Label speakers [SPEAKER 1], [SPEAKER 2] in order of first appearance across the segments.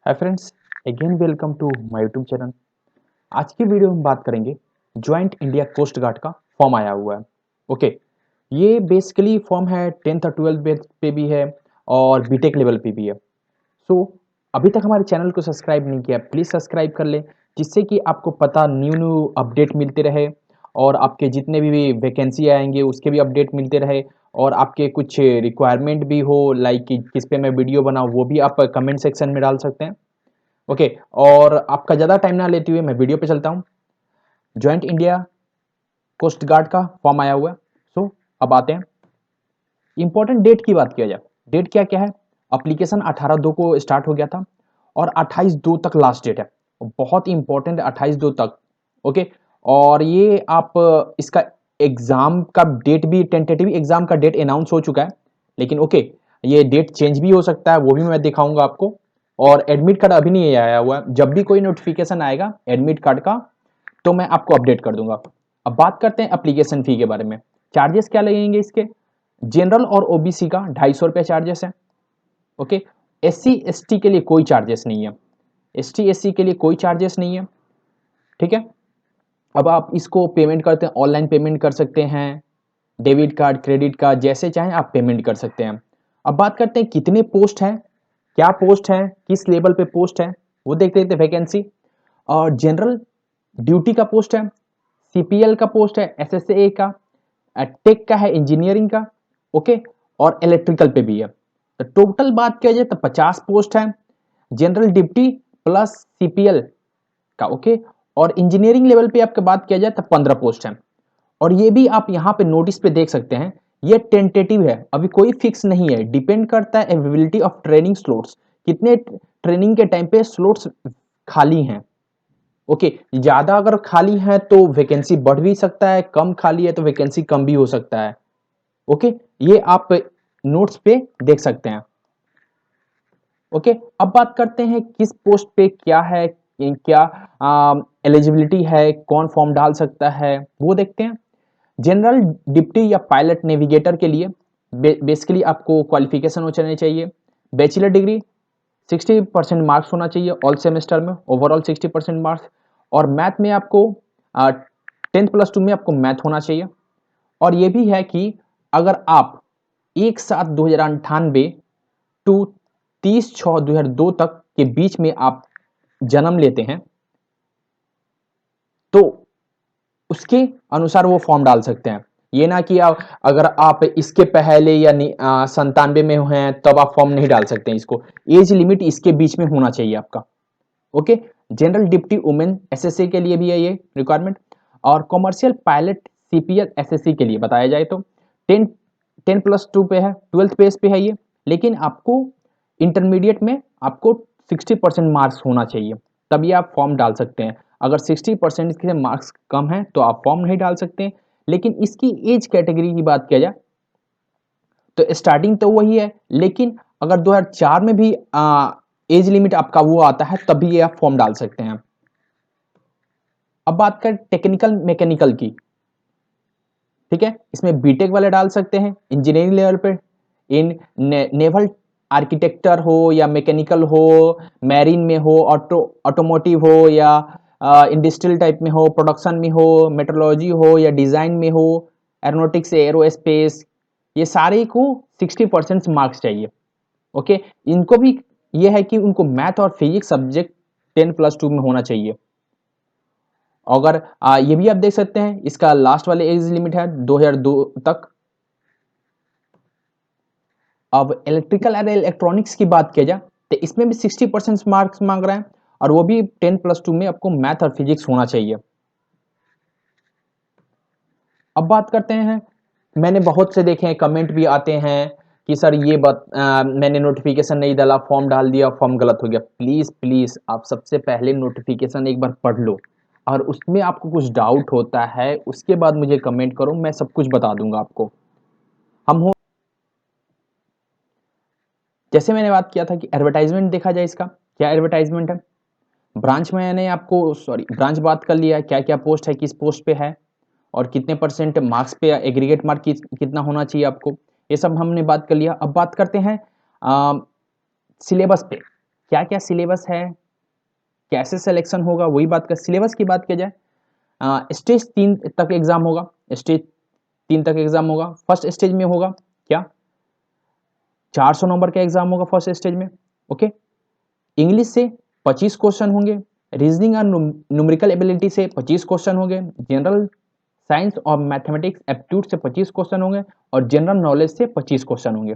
[SPEAKER 1] Hi friends, again welcome to my YouTube channel. आज की video में बात करेंगे ज्वाइंट इंडिया कोस्ट गार्ड का फॉर्म आया हुआ है। ओके, ये बेसिकली फॉर्म है 10th और 12th बेस पे भी है और बीटेक लेवल पे भी है। सो अभी तक हमारे चैनल को सब्सक्राइब नहीं किया, प्लीज़ सब्सक्राइब कर ले, जिससे कि आपको पता न्यू न्यू अपडेट मिलते रहे और आपके जितने भी वैकेंसी आएंगे उसके भी अपडेट मिलते रहे और आपके कुछ रिक्वायरमेंट भी हो, लाइक कि किस पे मैं वीडियो बनाऊँ, वो भी आप कमेंट सेक्शन में डाल सकते हैं। ओके, और आपका ज़्यादा टाइम ना लेते हुए मैं वीडियो पे चलता हूँ। जॉइंट इंडिया कोस्ट गार्ड का फॉर्म आया हुआ है। सो अब आते हैं इंपॉर्टेंट डेट की बात किया जाए। डेट क्या क्या है? अप्लीकेशन 18/2 को स्टार्ट हो गया था और 28/2 तक लास्ट डेट है। बहुत ही इंपॉर्टेंट, 28/2 तक। ओके, और ये आप इसका एग्जाम का डेट भी, टेंटेटिव एग्जाम का डेट अनाउंस हो चुका है, लेकिन ओके, ये डेट चेंज भी हो सकता है, वो भी मैं दिखाऊंगा आपको। और एडमिट कार्ड अभी नहीं आया हुआ है, जब भी कोई नोटिफिकेशन आएगा एडमिट कार्ड का तो मैं आपको अपडेट कर दूंगा। अब बात करते हैं एप्लीकेशन फी के बारे में। चार्जेस क्या लगेंगे इसके? जनरल और ओबीसी का 250 रुपये चार्जेस है। ओके, एससी एसटी के लिए कोई चार्जेस नहीं है। एसटी एससी के लिए कोई चार्जेस नहीं है। ठीक है, अब आप इसको पेमेंट करते हैं, ऑनलाइन पेमेंट कर सकते हैं, डेबिट कार्ड, क्रेडिट कार्ड, जैसे चाहें आप पेमेंट कर सकते हैं। अब बात करते हैं कितने पोस्ट हैं, क्या पोस्ट है, किस लेवल पे पोस्ट है, वो देख लेते हैं। वैकेंसी और जनरल ड्यूटी का पोस्ट है, सीपीएल का पोस्ट है, एसएसए का, टेक का है, इंजीनियरिंग का। ओके, और इलेक्ट्रिकल पे भी है। तो टोटल बात किया जाए तो 50 पोस्ट है जनरल ड्यूटी प्लस सीपीएल का। ओके, और इंजीनियरिंग लेवल पे आपके बात किया जाए तो 15 पोस्ट है। और ये भी आप यहाँ पे नोटिस पे देख सकते हैं, ये टेंटेटिव है, अभी कोई फिक्स नहीं है, डिपेंड करता है अवेलेबिलिटी ऑफ ट्रेनिंग स्लॉट्स, कितने ट्रेनिंग के टाइम पे स्लॉट्स खाली हैं। ओके, ज्यादा अगर खाली है तो वैकेंसी बढ़ भी सकता है, कम खाली है तो वैकेंसी कम भी हो सकता है। ओके, ये आप नोट्स पे देख सकते हैं। ओके, अब बात करते हैं किस पोस्ट पे क्या है, क्या एलिजिबिलिटी है, कौन फॉर्म डाल सकता है, वो देखते हैं। जनरल डिप्टी या पायलट नेविगेटर के लिए बेसिकली आपको क्वालिफिकेशन हो जानी चाहिए, बैचलर डिग्री, 60% मार्क्स होना चाहिए ऑल सेमेस्टर में, ओवरऑल 60% मार्क्स। और मैथ में आपको 10+2 में आपको मैथ होना चाहिए। और ये भी है कि अगर आप 1/7/1998 टू 30/6/2002 तक के बीच में आप जन्म लेते हैं तो उसके अनुसार वो फॉर्म डाल सकते हैं। ये ना कि अगर आप इसके पहले या 97 में हैं तब आप फॉर्म नहीं डाल सकते हैं। इसको एज लिमिट इसके बीच में होना चाहिए आपका। Okay, general deputy women SSC के लिए भी है ये रिक्वायरमेंट। और कॉमर्शियल पायलट सीपीएल एसएससी के लिए बताया जाए तो 10+2 पे है, 12th बेस पे है ये। लेकिन आपको इंटरमीडिएट में आपको 60% मार्क्स होना चाहिए, तभी आप फॉर्म डाल सकते हैं। अगर 60% के मार्क्स कम है तो आप फॉर्म नहीं डाल सकते हैं। लेकिन इसकी एज कैटेगरी की बात किया जाए तो स्टार्टिंग तो वही है, लेकिन अगर 2004 में भी एज लिमिट आपका वो आता है तभी ये आप फॉर्म डाल सकते हैं। अब बात करें टेक्निकल मैकेनिकल की। ठीक है, इसमें बीटेक वाले डाल सकते हैं इंजीनियरिंग लेवल पे, इन नेवल आर्किटेक्चर हो या मैकेनिकल हो, मैरीन में हो, ऑटोमोटिव हो या इंडस्ट्रियल टाइप में हो, प्रोडक्शन में हो, मेट्रोलॉजी हो या डिजाइन में हो, एरोनॉटिक्स, एरोस्पेस, ये सारे को 60% मार्क्स चाहिए। ओके, इनको भी ये है कि उनको मैथ और फिजिक्स सब्जेक्ट 10+2 में होना चाहिए। अगर ये भी आप देख सकते हैं, इसका लास्ट वाले एज लिमिट है 2002 तक। अब इलेक्ट्रिकल एंड इलेक्ट्रॉनिक्स की बात किया जाए तो इसमें भी 60% मार्क्स मांग रहे हैं और वो भी 10+2 में आपको मैथ और फिजिक्स होना चाहिए। अब बात करते हैं, मैंने बहुत से देखे हैं, कमेंट भी आते हैं कि सर ये मैंने नोटिफिकेशन नहीं डाला, फॉर्म डाल दिया, फॉर्म गलत हो गया। प्लीज़ प्लीज़ आप सबसे पहले नोटिफिकेशन एक बार पढ़ लो, और उसमें आपको कुछ डाउट होता है उसके बाद मुझे कमेंट करो, मैं सब कुछ बता दूंगा आपको। हम हो जैसे मैंने बात किया था कि एडवर्टाइजमेंट देखा जाए, इसका क्या एडवर्टाइजमेंट है। ब्रांच मैंने आपको ब्रांच बात कर लिया, क्या क्या पोस्ट है, किस पोस्ट पे है और कितने परसेंट मार्क्स पे, एग्रीगेट मार्क कितना होना चाहिए आपको, ये सब हमने बात कर लिया। अब बात करते हैं सिलेबस पे। क्या क्या सिलेबस है, कैसे सिलेक्शन होगा, वही बात कर। सिलेबस की बात किया जाए, स्टेज 3 तक एग्जाम होगा, स्टेज 3 तक एग्जाम होगा। फर्स्ट स्टेज में होगा क्या, 400 नंबर का एग्जाम होगा फर्स्ट स्टेज में। ओके, इंग्लिश से 25 क्वेश्चन होंगे, रीजनिंग और न्यूमेरिकल एबिलिटी से 25 क्वेश्चन होंगे, जनरल साइंस और मैथमेटिक्स एप्टीट्यूड से 25 क्वेश्चन होंगे और जनरल नॉलेज से 25 क्वेश्चन होंगे।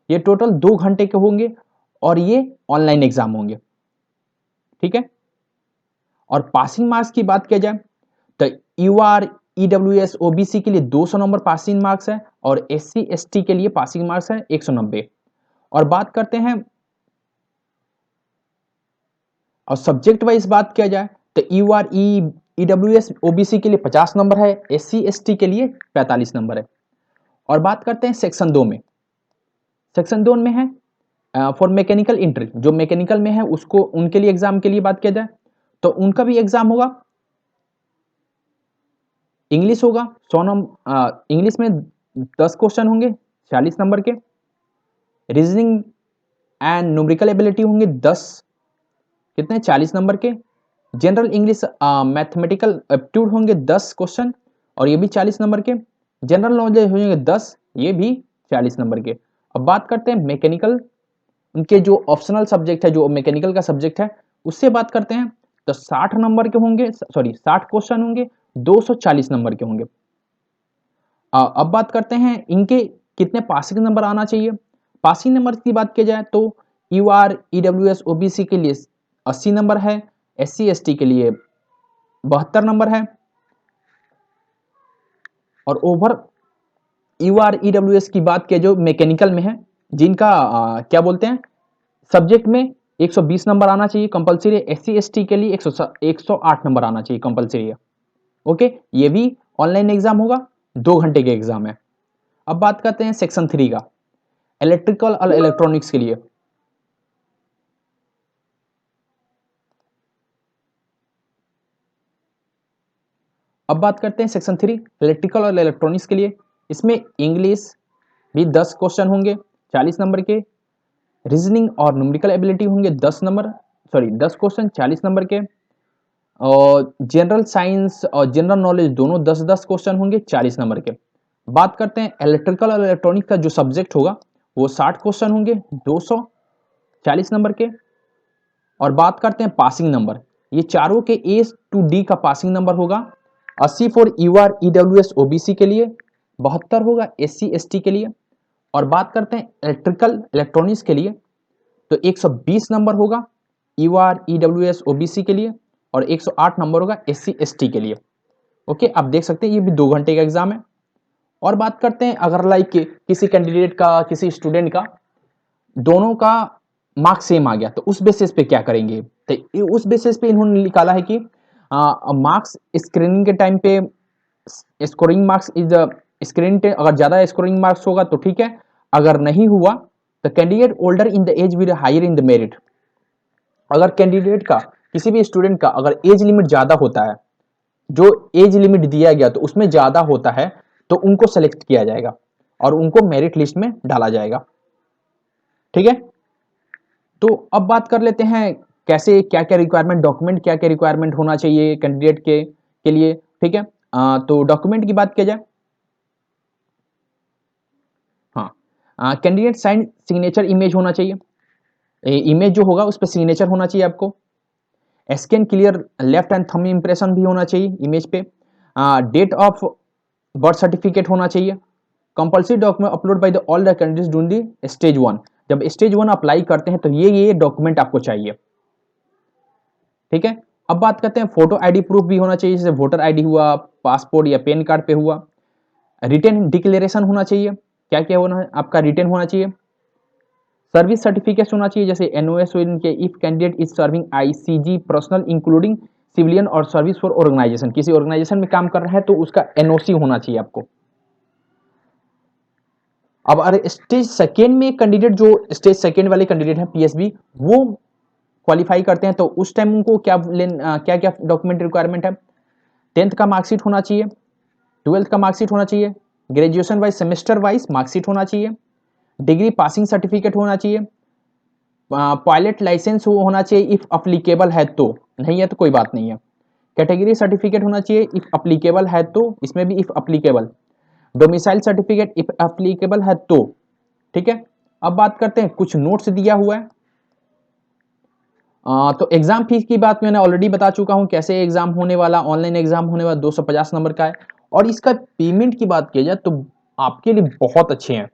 [SPEAKER 1] ये टोटल 2 घंटे के होंगे और ये ऑनलाइन एग्जाम होंगे। ठीक है, और पासिंग मार्क्स की बात किया जाए तो यूआर ईडब्ल्यूएस ओबीसी के लिए 200 नंबर पासिंग मार्क्स है और एससी एसटी के लिए पासिंग मार्क्स है 190। और बात करते हैं, और सब्जेक्ट वाइज बात किया जाए तो यूआर ईडब्ल्यूएस ओबीसी के लिए 50 नंबर है, एससी एसटी के लिए 45 नंबर है। और बात करते हैं सेक्शन 2 में। सेक्शन 2 में है फॉर मैकेनिकल एंट्री, जो मैकेनिकल में है उसको, उनके लिए एग्जाम के लिए बात किया जाए तो उनका भी एग्जाम होगा। इंग्लिश होगा 100 नंबर, इंग्लिश में 10 क्वेश्चन होंगे 40 नंबर के, रीजनिंग एंड न्यूमेरिकल एबिलिटी होंगे 10, कितने 40 नंबर के, जनरल इंग्लिश मैथमेटिकल एप्टीट्यूड होंगे 10 क्वेश्चन और ये भी 40 नंबर के, जनरल नॉलेज होंगे 10, ये भी 40 नंबर के। अब बात करते हैं मैकेनिकल, उनके जो ऑप्शनल सब्जेक्ट है, जो मैकेनिकल का सब्जेक्ट है उससे बात करते हैं तो 60 नंबर के होंगे, सॉरी 60 क्वेश्चन होंगे, 240 नंबर के होंगे। अब बात करते हैं इनके कितने पासिंग नंबर आना चाहिए। पासिंग नंबर की बात की जाए तो यूआर ईडब्ल्यूएस ओबीसी के लिए 80 नंबर है, एससी एसटी के लिए 72 नंबर है और ओवर यूआर ईडब्ल्यूएस की बात किया जो मैकेनिकल में है, जिनका क्या बोलते हैं सब्जेक्ट में 120 नंबर आना चाहिए कंपलसरी, एससी एसटी के लिए 108 नंबर आना चाहिए कंपलसरी है। ओके, ये भी ऑनलाइन एग्जाम होगा, 2 घंटे के एग्जाम है। अब बात करते हैं सेक्शन 3 का, इलेक्ट्रिकल और इलेक्ट्रॉनिक्स के लिए। अब बात करते हैं सेक्शन 3 इलेक्ट्रिकल और इलेक्ट्रॉनिक्स के लिए। इसमें इंग्लिश भी 10 क्वेश्चन होंगे 40 नंबर के, रीजनिंग और न्यूमेरिकल एबिलिटी होंगे 10 नंबर, सॉरी 10 क्वेश्चन 40 नंबर के, और जनरल साइंस और जनरल नॉलेज दोनों 10-10 क्वेश्चन होंगे 40 नंबर के। बात करते हैं इलेक्ट्रिकल और इलेक्ट्रॉनिक का जो सब्जेक्ट होगा वो 60 क्वेश्चन होंगे 240 नंबर के। और बात करते हैं पासिंग नंबर, ये चारों के ए टू डी का पासिंग नंबर होगा 80 फॉर यूआर ईडब्ल्यूएस ओबीसी के लिए, 72 होगा एससी एसटी के लिए। और बात करते हैं इलेक्ट्रिकल इलेक्ट्रॉनिक्स के लिए तो 120 नंबर होगा यूआर ईडब्ल्यूएस ओबीसी के लिए और 108 नंबर होगा एससी एसटी के लिए। ओके, आप देख सकते हैं ये भी 2 घंटे का एग्जाम है। और बात करते हैं अगर लाइक किसी कैंडिडेट का, किसी स्टूडेंट का दोनों का मार्क्स सेम आ गया तो उस बेसिस पे क्या करेंगे, तो उस बेसिस पे इन्होंने निकाला है कि मार्क्स स्क्रीनिंग के टाइम पे स्कोरिंग मार्क्स इज स्क्रीन पे अगर ज्यादा स्कोरिंग मार्क्स होगा तो ठीक है, अगर नहीं हुआ तो candidate older in the age will higher in the merit. अगर कैंडिडेट का, किसी भी स्टूडेंट का अगर एज लिमिट ज्यादा होता है, जो एज लिमिट दिया गया तो उसमें ज्यादा होता है तो उनको सेलेक्ट किया जाएगा और उनको मेरिट लिस्ट में डाला जाएगा। ठीक है, तो अब बात कर लेते हैं कैसे, क्या क्या रिक्वायरमेंट, डॉक्यूमेंट क्या क्या रिक्वायरमेंट होना चाहिए कैंडिडेट के लिए। ठीक है, तो डॉक्यूमेंट की बात किया जाए, हाँ कैंडिडेट साइन सिग्नेचर इमेज होना चाहिए, इमेज जो होगा उस पर सिग्नेचर होना चाहिए आपको, scan clear left hand thumb impression भी होना चाहिए इमेज पे, डेट ऑफ बर्थ सर्टिफिकेट होना चाहिए, compulsory document upload by the all the candidates during the stage 1। जब स्टेज 1 अप्लाई करते हैं तो ये डॉक्यूमेंट आपको चाहिए। ठीक है, अब बात करते हैं फोटो आईडी प्रूफ भी होना चाहिए, जैसे वोटर आईडी हुआ, पासपोर्ट या पैन कार्ड पे हुआ, रिटन डिक्लेरेशन होना चाहिए, क्या क्या होना है आपका रिटन होना चाहिए, सर्विस सर्टिफिकेट होना चाहिए जैसे एनओएस के if candidate is serving ICG personal including civilian और सर्विस फॉर ऑर्गेनाइजेशन, किसी ऑर्गेनाइजेशन में काम कर रहा है तो उसका एनओसी होना चाहिए आपको। अब अरे स्टेज सेकेंड में कैंडिडेट, जो स्टेज सेकेंड वाले कैंडिडेट हैं पीएसबी, वो क्वालिफाई करते हैं तो उस टाइम उनको क्या क्या डॉक्यूमेंट रिक्वायरमेंट है, 10th का मार्कशीट होना चाहिए, 12th का मार्कशीट होना चाहिए, graduation wise semester wise marksheet होना चाहिए, डिग्री पासिंग सर्टिफिकेट होना चाहिए, पायलट लाइसेंस होना चाहिए इफ अप्लीकेबल है तो, नहीं है तो कोई बात नहीं है। कैटेगरी सर्टिफिकेट होना चाहिए इफ अप्लीकेबल है तो, इसमें भी if applicable. Domicile certificate if applicable है तो, ठीक है। अब बात करते हैं, कुछ नोट्स दिया हुआ है। तो एग्जाम फीस की बात मैंने ऑलरेडी बता चुका हूं, कैसे एग्जाम होने वाला, ऑनलाइन एग्जाम होने वाला 250 नंबर का है। और इसका पेमेंट की बात की जाए तो आपके लिए बहुत अच्छे हैं।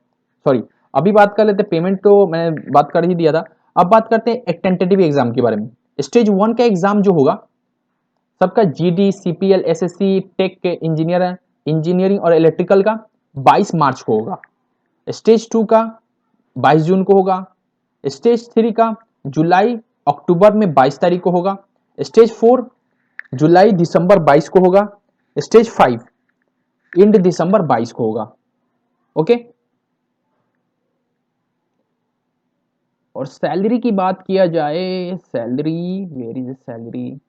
[SPEAKER 1] सॉरी, अभी बात कर लेते, पेमेंट तो मैंने बात कर ही दिया था। अब बात करते हैं एक टेंटेटिव एग्जाम के बारे में। स्टेज 1 का एग्जाम जो होगा सबका GD, CPL, SSC, tech, engineering और इलेक्ट्रिकल का 22 मार्च को होगा। स्टेज 2 का 22 जून को होगा। स्टेज 3 का जुलाई अक्टूबर में 22 तारीख को होगा। स्टेज 4 जुलाई दिसंबर 22 को होगा। स्टेज 5 इंड दिसंबर 22 को होगा। ओके। और सैलरी की बात किया जाए, सैलरी, वेयर इज सैलरी,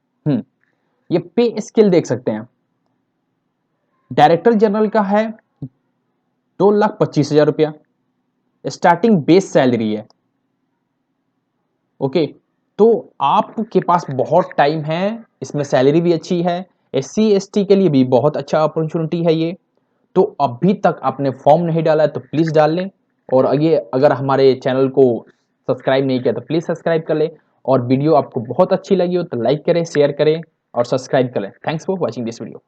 [SPEAKER 1] ये पे स्केल देख सकते हैं। डायरेक्टर जनरल का है 2,25,000 स्टार्टिंग बेस सैलरी है। ओके, तो आपके पास बहुत टाइम है, इसमें सैलरी भी अच्छी है। एससी एसटी के लिए भी बहुत अच्छा अपॉर्चुनिटी है ये। तो अभी तक आपने फॉर्म नहीं डाला है तो प्लीज़ डाल लें। और ये अगर हमारे चैनल को सब्सक्राइब नहीं किया तो प्लीज़ सब्सक्राइब कर लें। और वीडियो आपको बहुत अच्छी लगी हो तो लाइक करें, शेयर करें और सब्सक्राइब करें। Thanks for watching this video.